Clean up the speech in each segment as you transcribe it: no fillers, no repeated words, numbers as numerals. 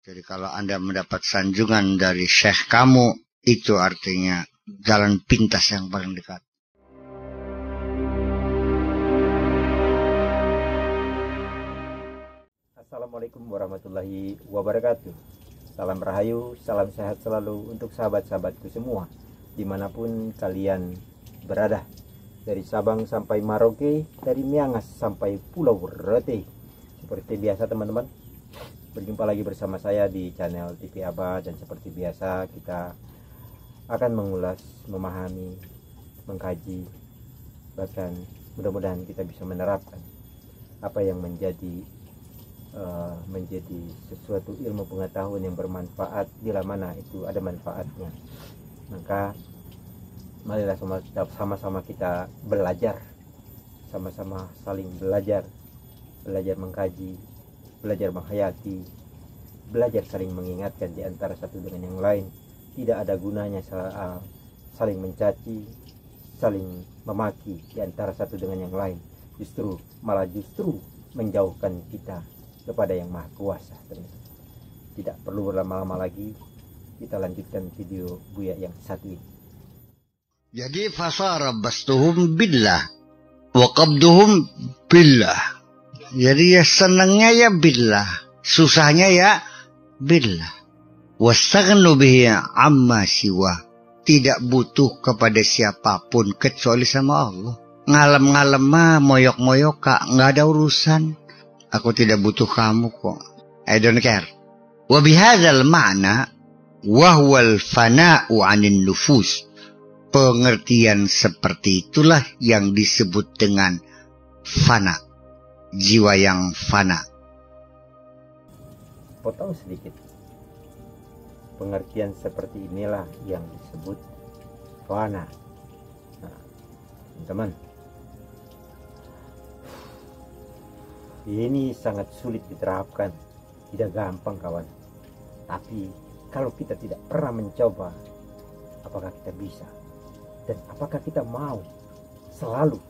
Jadi kalau Anda mendapat sanjungan dari syekh kamu, itu artinya jalan pintas yang paling dekat. Assalamualaikum warahmatullahi wabarakatuh. Salam rahayu, salam sehat selalu untuk sahabat-sahabatku semua, dimanapun kalian berada. Dari Sabang sampai Merauke, dari Miangas sampai Pulau Rote. Seperti biasa teman-teman, berjumpa lagi bersama saya di channel TV Abah. Dan seperti biasa kita akan mengulas, memahami, mengkaji, bahkan mudah-mudahan kita bisa menerapkan apa yang menjadi sesuatu ilmu pengetahuan yang bermanfaat, bila mana itu ada manfaatnya. Maka marilah sama-sama kita belajar, sama-sama saling belajar mengkaji, belajar menghayati, belajar saling mengingatkan di antara satu dengan yang lain. Tidak ada gunanya saling mencaci, saling memaki di antara satu dengan yang lain. Justru menjauhkan kita kepada yang maha kuasa. Tidak perlu berlama-lama lagi, kita lanjutkan video Buya yang satu ini. Jadi fasarabastuhum billah wa qabduhum billah. Jadi ya senangnya ya billah, susahnya ya billah. Wastaghnu bihi amma siwa. Tidak butuh kepada siapapun kecuali sama Allah. Ngalem-ngalem mah, moyok-moyok kak, nggak ada urusan. Aku tidak butuh kamu kok. I don't care. Wa bihadzal ma'na wa huwal fana'u 'anil nufus. Pengertian seperti itulah yang disebut dengan fana, jiwa yang fana. Potong sedikit. Pengertian seperti inilah yang disebut fana. Nah, teman-teman, ini sangat sulit diterapkan, tidak gampang kawan. Tapi kalau kita tidak pernah mencoba, apakah kita bisa? Dan apakah kita mau selalu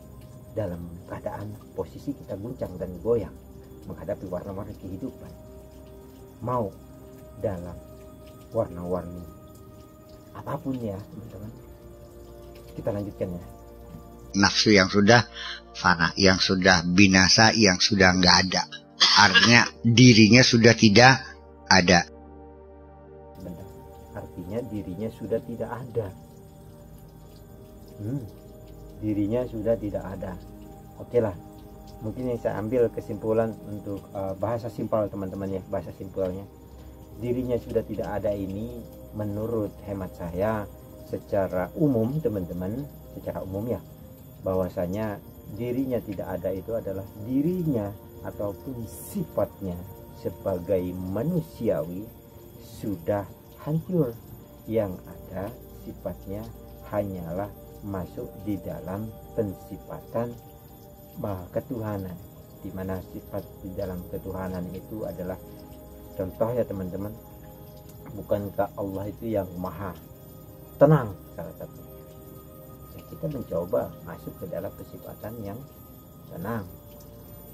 dalam keadaan posisi kita guncang dan goyang menghadapi warna-warni kehidupan? Mau dalam warna-warni apapun ya teman-teman. Kita lanjutkan ya. Nafsu yang sudah fana, yang sudah binasa, yang sudah nggak ada. Artinya dirinya sudah tidak ada. Benar. Artinya dirinya sudah tidak ada. Dirinya sudah tidak ada. Oke lah, mungkin yang saya ambil kesimpulan untuk bahasa simpel teman-teman ya, bahasa simpelnya, dirinya sudah tidak ada ini menurut hemat saya secara umum teman-teman, secara umum ya, bahwasanya dirinya tidak ada itu adalah dirinya ataupun sifatnya sebagai manusiawi sudah hancur. Yang ada sifatnya hanyalah masuk di dalam pensifatan ketuhanan, di mana sifat di dalam ketuhanan itu adalah, contoh ya teman-teman, bukankah Allah itu yang maha tenang salah satu? Ya, kita mencoba masuk ke dalam kesifatan yang tenang.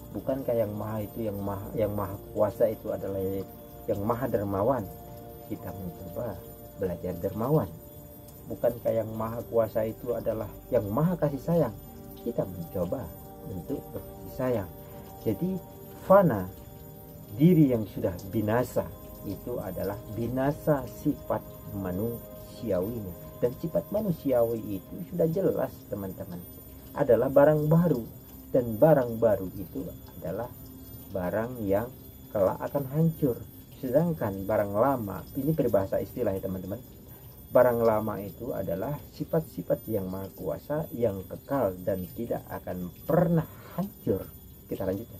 Bukankah yang maha itu yang maha kuasa itu adalah yang maha dermawan? Kita mencoba belajar dermawan. Bukankah yang maha kuasa itu adalah yang maha kasih sayang? Kita mencoba untuk berkasih sayang. Jadi fana, diri yang sudah binasa, itu adalah binasa sifat manusiawinya. Dan sifat manusiawi itu sudah jelas teman-teman, adalah barang baru. Dan barang baru itu adalah barang yang kelak akan hancur. Sedangkan barang lama, ini peribahasa istilah ya teman-teman, barang lama itu adalah sifat-sifat yang maha kuasa, yang kekal dan tidak akan pernah hancur. Kita lanjutkan.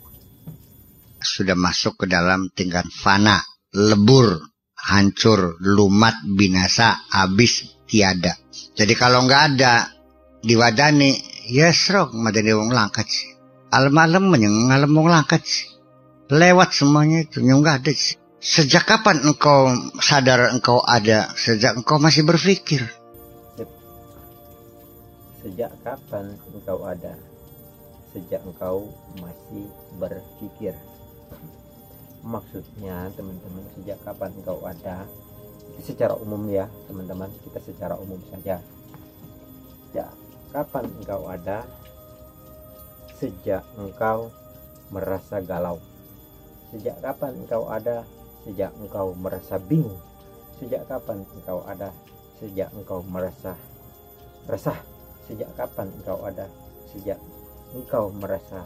Sudah masuk ke dalam tingkat fana, lebur, hancur, lumat, binasa, habis, tiada. Jadi kalau nggak ada diwadani, ya serok madani wong langkat sih. Alam-alam ngalem wong langkat sih. Lewat semuanya itu, nggak ada sih. Sejak kapan engkau sadar engkau ada? Sejak engkau masih berpikir. Sejak kapan engkau ada? Sejak engkau masih berpikir. Maksudnya teman-teman, sejak kapan engkau ada? Itu secara umum ya teman-teman, kita secara umum saja. Sejak kapan engkau ada? Sejak engkau merasa galau. Sejak kapan engkau ada? Sejak engkau merasa bingung. Sejak kapan engkau ada? Sejak engkau merasa resah. Sejak kapan engkau ada? Sejak engkau merasa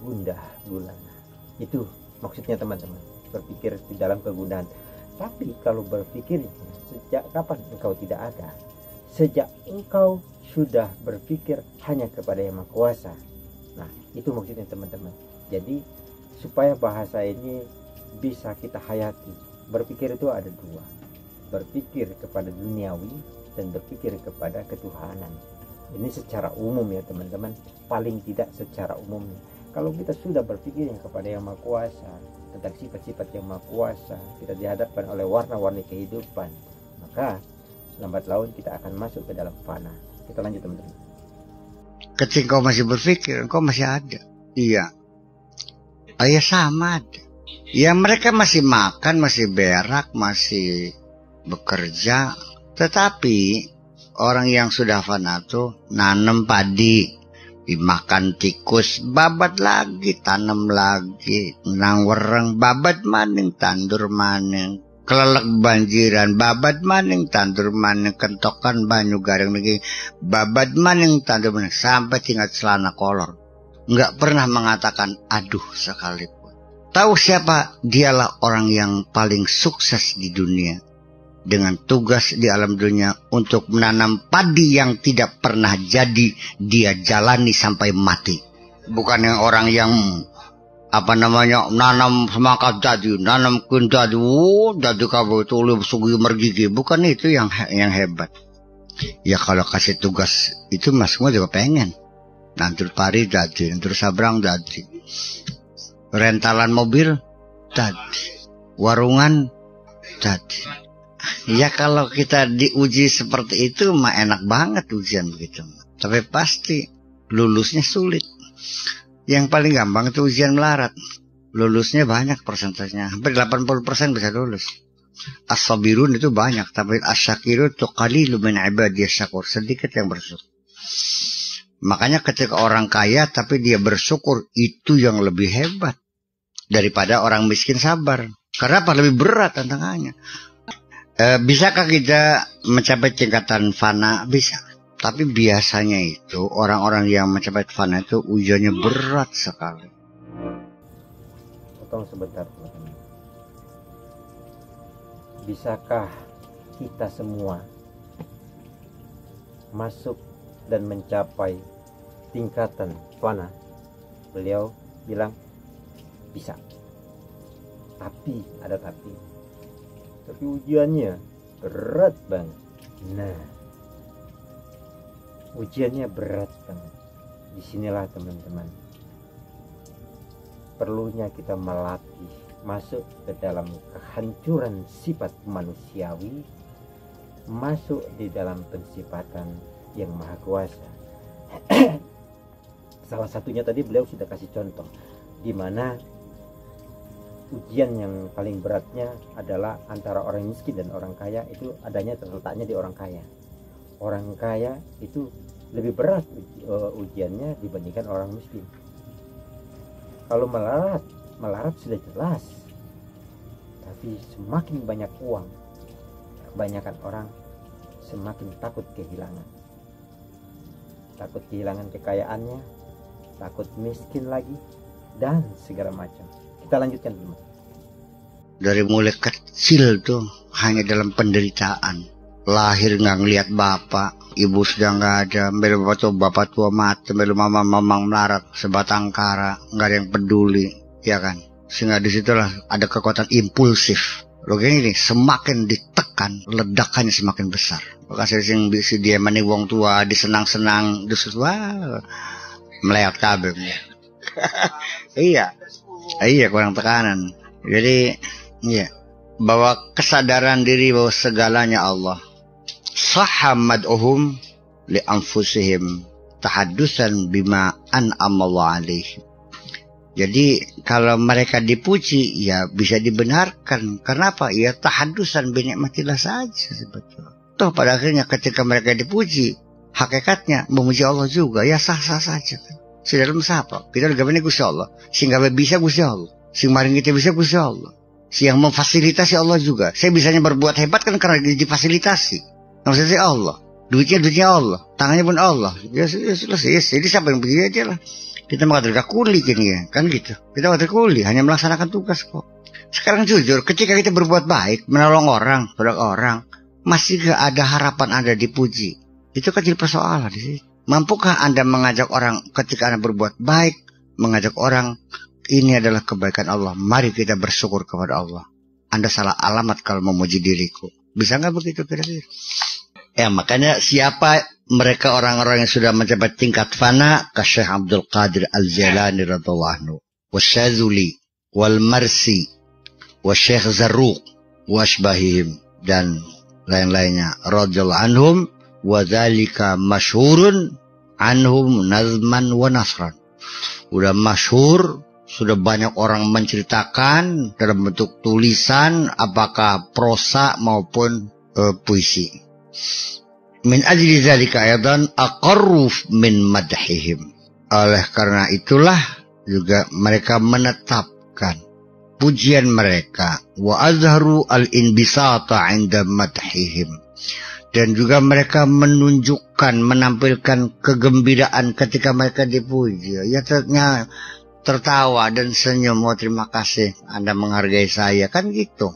gundah gulana. Itu maksudnya teman-teman, berpikir di dalam kegundahan. Tapi kalau berpikir sejak kapan engkau tidak ada? Sejak engkau sudah berpikir hanya kepada Yang Maha Kuasa. Nah, itu maksudnya teman-teman. Jadi supaya bahasa ini bisa kita hayati, berpikir itu ada dua. Berpikir kepada duniawi dan berpikir kepada ketuhanan. Ini secara umum ya teman-teman, paling tidak secara umumnya. Kalau kita sudah berpikir kepada Yang Maha Kuasa, tentang sifat-sifat Yang Maha Kuasa, kita dihadapkan oleh warna-warni kehidupan, maka lambat laun kita akan masuk ke dalam fana. Kita lanjut teman-teman. Ketika kau masih berpikir, kau masih ada. Iya. Ya sama ada. Ya mereka masih makan, masih berak, masih bekerja. Tetapi orang yang sudah fana tuh nanam padi, dimakan tikus, babat lagi, tanam lagi, nang wereng, babat maning, tandur maning, kelelek banjiran, babat maning, tandur maning, kentokan banyu garing lagi, babat maning, tandur maning, sampai tinggal celana kolor. Nggak pernah mengatakan aduh sekalipun. Tahu siapa? Dialah orang yang paling sukses di dunia, dengan tugas di alam dunia untuk menanam padi yang tidak pernah jadi, dia jalani sampai mati. Bukan yang orang yang nanam semangka jadi, nanam kun jadi, jadi kamu itu lebih sugi mergigi. Bukan itu yang hebat. Ya kalau kasih tugas itu mas semua juga pengen. Nantur pari jadi, nantur sabrang jadi, rentalan mobil jadi, warungan jadi. Ya kalau kita diuji seperti itu mah enak banget ujian begitu. Tapi pasti lulusnya sulit. Yang paling gampang itu ujian melarat. Lulusnya banyak persentasenya. Hampir 80% bisa lulus. As-sabirun itu banyak. Tapi as-syakirun itu qalilun min ibadiyas syakur. Sedikit yang bersyukur. Makanya ketika orang kaya tapi dia bersyukur, itu yang lebih hebat daripada orang miskin sabar. Karena apa? Lebih berat tantangannya. Bisakah kita mencapai tingkatan fana? Bisa. Tapi biasanya itu orang-orang yang mencapai fana itu ujiannya berat sekali. Potong sebentar teman-teman. Bisakah kita semua masuk dan mencapai tingkatan fana? Beliau bilang bisa. Tapi ada tapi ujiannya berat banget. Nah, ujiannya berat banget. Disinilah teman-teman, perlunya kita melatih masuk ke dalam kehancuran sifat manusiawi, masuk di dalam pensifatan Yang Maha Kuasa. Salah satunya tadi beliau sudah kasih contoh, di mana ujian yang paling beratnya adalah antara orang miskin dan orang kaya. Itu adanya terletaknya di orang kaya. Orang kaya itu lebih berat ujiannya dibandingkan orang miskin. Kalau melarat sudah jelas. Tapi semakin banyak uang, kebanyakan orang semakin takut kehilangan. Takut kehilangan kekayaannya, takut miskin lagi, dan segala macam. Kita lanjutkan dulu. Dari mulai kecil tuh hanya dalam penderitaan. Lahir nggak ngelihat bapak, ibu sudah nggak ada, melu bapak tua mati, melu mamang melarat, sebatang kara, nggak ada yang peduli, ya kan? Sehingga disitulah ada kekuatan impulsif. Lo gini, semakin ditekan, ledakannya semakin besar. Makanya si dia mani wong tua, disenang-senang, wah, meleot kabel. Iya, kurang tekanan. Jadi, iya, bahwa kesadaran diri bahwa segalanya Allah. Sahha mad'uhum li anfusihim tahaddusan bima an'ama Allah alaihim. Jadi kalau mereka dipuji ya bisa dibenarkan. Kenapa? Ya tahadusan binikmatillah saja sebetulnya. Toh pada akhirnya ketika mereka dipuji, hakikatnya memuji Allah juga. Ya sah-sah saja kan. Dalam siapa? Kita gambarnya Gusti Allah. Sehingga bisa Gusti Allah. Sing maring kita bisa Gusti Allah. Si yang memfasilitasi Allah juga. Saya bisanya berbuat hebat kan karena difasilitasi. Maksudnya Allah. Duitnya Allah. Tangannya pun Allah. Ya selesai. Ya, jadi siapa yang puji aja lah. Kita mengatakan kuli kan gitu. Kita mengatakan kuli, hanya melaksanakan tugas kok. Sekarang jujur, ketika kita berbuat baik, menolong orang, masih gak ada harapan Anda dipuji. Itu kan jadi persoalan di sini. Mampukah Anda mengajak orang ketika Anda berbuat baik, mengajak orang, ini adalah kebaikan Allah, mari kita bersyukur kepada Allah. Anda salah alamat kalau memuji diriku. Bisa nggak begitu kira-kira? Ya makanya siapa mereka orang-orang yang sudah mencapai tingkat fana, ke Syekh Abdul Qadir Al-Jailani radhiyallahu anhu, wasyadzuli, wal marsi, wasyekh Zarruq, wasbahihim, dan lain-lainnya radhiyallahu anhum, wa dzalika masyhurun anhum nazman wa nasran. Udah masyhur, sudah banyak orang menceritakan dalam bentuk tulisan, apakah prosa maupun puisi. Min ajli zalika aydan aqarru min madhihim. Oleh karena itulah juga mereka menetapkan pujian mereka, wa azharu al-inbisata 'inda madhihim. Dan juga mereka menunjukkan, menampilkan kegembiraan ketika mereka dipuji. Ya tertawa dan senyum, oh terima kasih Anda menghargai saya, kan gitu.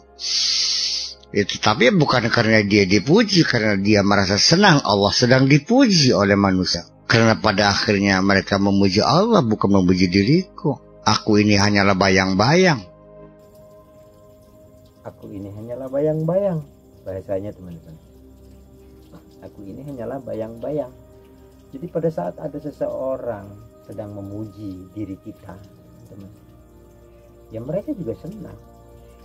Itu tapi bukan karena dia dipuji, karena dia merasa senang Allah sedang dipuji oleh manusia. Karena pada akhirnya mereka memuji Allah, bukan memuji diriku. Aku ini hanyalah bayang-bayang. Aku ini hanyalah bayang-bayang. Bahasanya teman-teman. Aku ini hanyalah bayang-bayang. Jadi pada saat ada seseorang sedang memuji diri kita, teman, ya mereka juga senang.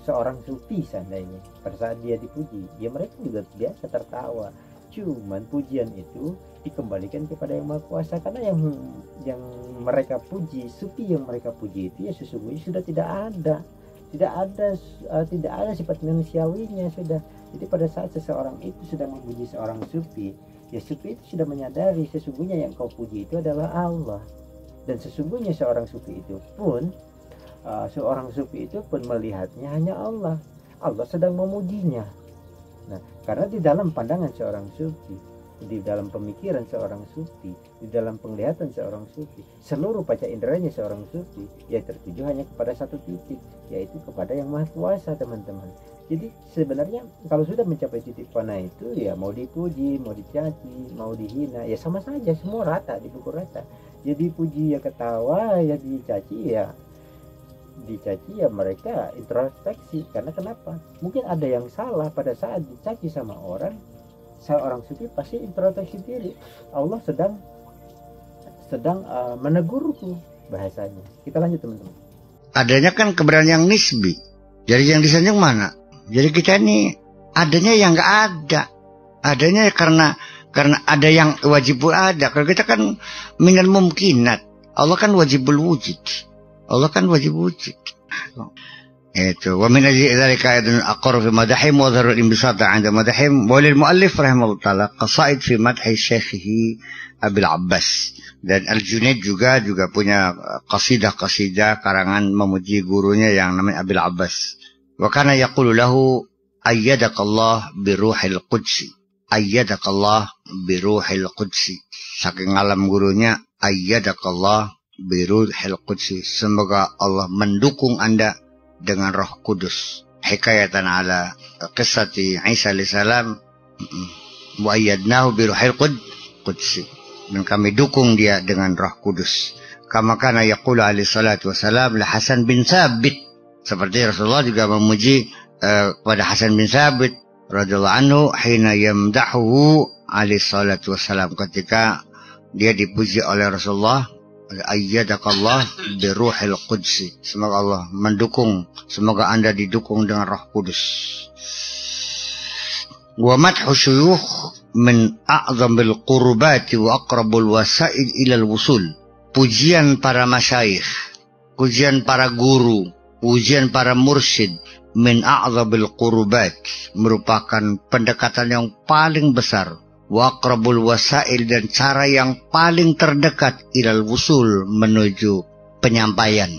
Seorang sufi seandainya pada saat dia dipuji, ya mereka juga biasa tertawa. Cuman pujian itu dikembalikan kepada Yang Maha Kuasa, karena yang mereka puji, sufi yang mereka puji itu ya sesungguhnya sudah tidak ada sifat manusiawinya sudah. Jadi pada saat seseorang itu sedang memuji seorang sufi, ya sufi itu sudah menyadari sesungguhnya yang kau puji itu adalah Allah. Dan sesungguhnya seorang sufi itu pun melihatnya hanya Allah. Allah sedang memujinya. Nah, karena di dalam pandangan seorang sufi, di dalam pemikiran seorang sufi, di dalam penglihatan seorang sufi, seluruh panca inderanya seorang sufi ya tertuju hanya kepada satu titik, yaitu kepada Yang Maha Kuasa, teman-teman. Jadi sebenarnya kalau sudah mencapai titik fana itu ya mau dipuji, mau dicaci, mau dihina, ya sama saja, semua rata, dipukul rata. Jadi puji ya ketawa, ya dicaci ya mereka introspeksi. Karena kenapa? Mungkin ada yang salah pada saat dicaci sama seorang sufi pasti introspeksi diri. Allah sedang menegurku, bahasanya. Kita lanjut teman-teman. Adanya kan keberanian yang nisbi. Jadi yang disanjung mana? Jadi kita ini adanya yang nggak ada. Adanya karena ada yang wajibul ada. Kalau kita kan minal mumkinat. Allah kan wajibul wujud. Allah kan wajib wujud. Itu. Wa min ajli dzalika aydan aqarru fi madahim wa dharu al-inbisata 'inda madahim wa lil muallif rahimahullah taala qasaid fi madhi syaikhihi Abil Abbas. Dan Al-Junaid juga punya qasidah karangan memuji gurunya yang namanya Abil Abbas. Wa kana yaqulu lahu ayyadakallah bi ruhil qudsi. Ayyadakallah bi ruhil qudsi. Saking alam gurunya, ayyadakallah bi ruhil qudsi. Semoga Allah mendukung Anda dengan Roh Kudus. Hikayatan ala qissati Isa alaihissalam, wa ayyadnahu bi ruhil qudsi. Dan kami dukung dia dengan Roh Kudus. Kama kana yaqulu alaihi salatu wassalam la Hasan bin Thabit. Seperti Rasulullah juga memuji kepada Hasan bin Thabit radhiyallahu anhu hina yamdahu alaihi salatu wassalam, ketika dia dipuji oleh Rasulullah, ayyadakallah bi ruhil qudsi. Semoga Allah mendukung, semoga Anda didukung dengan Roh Kudus. Wa madhu syuyukh min a'zamil qurbati wa aqrabul wasail ila al-wusul. Pujian para masyayikh ujian para guru, ujian para mursyid, min a'zabil qurubat, merupakan pendekatan yang paling besar, wa aqrabul wasail, dan cara yang paling terdekat ilal wusul, menuju penyampaian.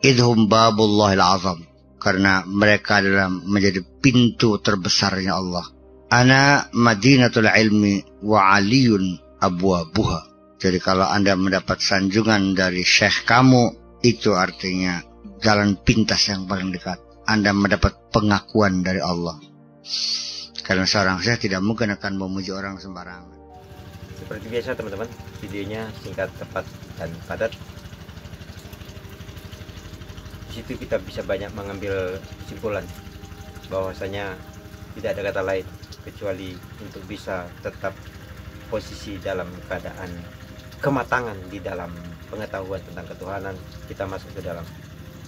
Idhum babullahil azam, karena mereka adalah menjadi pintu terbesarnya Allah. Ana madinatul ilmi wa aliyun abwabuha. Jadi kalau Anda mendapat sanjungan dari syekh kamu, itu artinya jalan pintas yang paling dekat. Anda mendapat pengakuan dari Allah. Karena seorang syekh tidak mungkin akan memuji orang sembarangan. Seperti biasa teman-teman, videonya singkat, tepat, dan padat. Di situ kita bisa banyak mengambil kesimpulan bahwasanya tidak ada kata lain kecuali untuk bisa tetap posisi dalam keadaan kematangan di dalam pengetahuan tentang ketuhanan, kita masuk ke dalam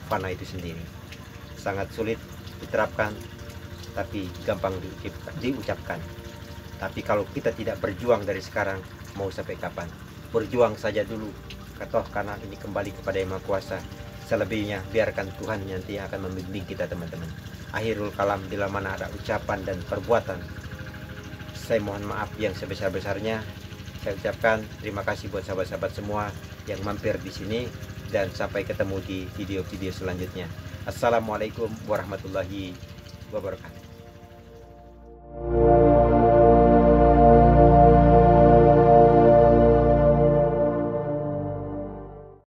fana itu sendiri. Sangat sulit diterapkan, tapi gampang diucapkan. Tapi kalau kita tidak berjuang dari sekarang, mau sampai kapan? Berjuang saja dulu, katoh karena ini kembali kepada Yang Maha Kuasa. Selebihnya biarkan Tuhan nanti yang akan membimbing kita teman-teman. Akhirul kalam, bila mana ada ucapan dan perbuatan, saya mohon maaf yang sebesar-besarnya. Saya ucapkan terima kasih buat sahabat-sahabat semua yang mampir di sini, dan sampai ketemu di video-video selanjutnya. Assalamualaikum warahmatullahi wabarakatuh.